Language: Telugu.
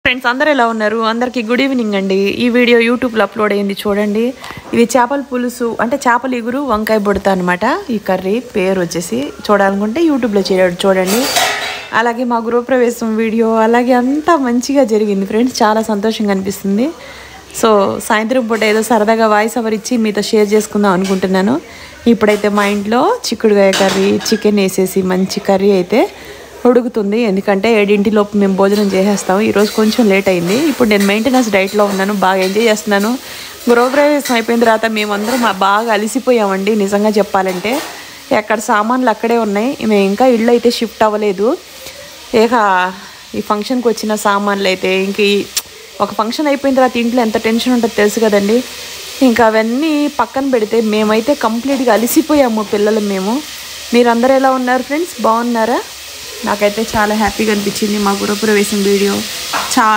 ఫ్రెండ్స్ అందరూ ఎలా ఉన్నారు? అందరికీ గుడ్ ఈవినింగ్ అండి. ఈ వీడియో యూట్యూబ్లో అప్లోడ్ అయింది చూడండి. ఇది చేపల పులుసు అంటే చేపల ఇగురు వంకాయ బుడత అనమాట. ఈ కర్రీ పేరు వచ్చేసి చూడాలనుకుంటే యూట్యూబ్లో చూడండి. అలాగే మా గృహప్రవేశం వీడియో అలాగే అంతా మంచిగా జరిగింది ఫ్రెండ్స్. చాలా సంతోషంగా అనిపిస్తుంది. సో సాయంత్రం పూట ఏదో సరదాగా వాయిస్ ఓవర్ ఇచ్చి మీతో షేర్ చేసుకుందాం అనుకుంటున్నాను. ఇప్పుడైతే మా ఇంట్లో చిక్కుడుకాయ కర్రీ చికెన్ వేసేసి మంచి కర్రీ అయితే ఉడుకుతుంది. ఎందుకంటే 7 మేము భోజనం చేసేస్తాము. ఈరోజు కొంచెం లేట్ అయింది. ఇప్పుడు నేను మెయింటెనెన్స్ డైట్లో ఉన్నాను. బాగా ఎంజాయ్ చేస్తున్నాను. గృహప్రవేశం అయిపోయిన తర్వాత మేమందరం బాగా అలసిపోయామండి. నిజంగా చెప్పాలంటే ఎక్కడ సామాన్లు అక్కడే ఉన్నాయి. మేము ఇంకా ఇళ్ళు అయితే షిఫ్ట్ అవ్వలేదు. ఇక ఈ ఫంక్షన్కి వచ్చిన సామాన్లు అయితే ఇంక ఒక ఫంక్షన్ అయిపోయిన తర్వాత ఇంట్లో ఎంత టెన్షన్ ఉంటుందో తెలుసు కదండి. ఇంకా అవన్నీ పక్కన పెడితే మేమైతే కంప్లీట్గా అలసిపోయాము పిల్లలు మేము. మీరందరూ ఎలా ఉన్నారు ఫ్రెండ్స్? బాగున్నారా? నాకైతే చాలా హ్యాపీగా అనిపించింది మా గృహప్రవేశం వీడియో. చాలా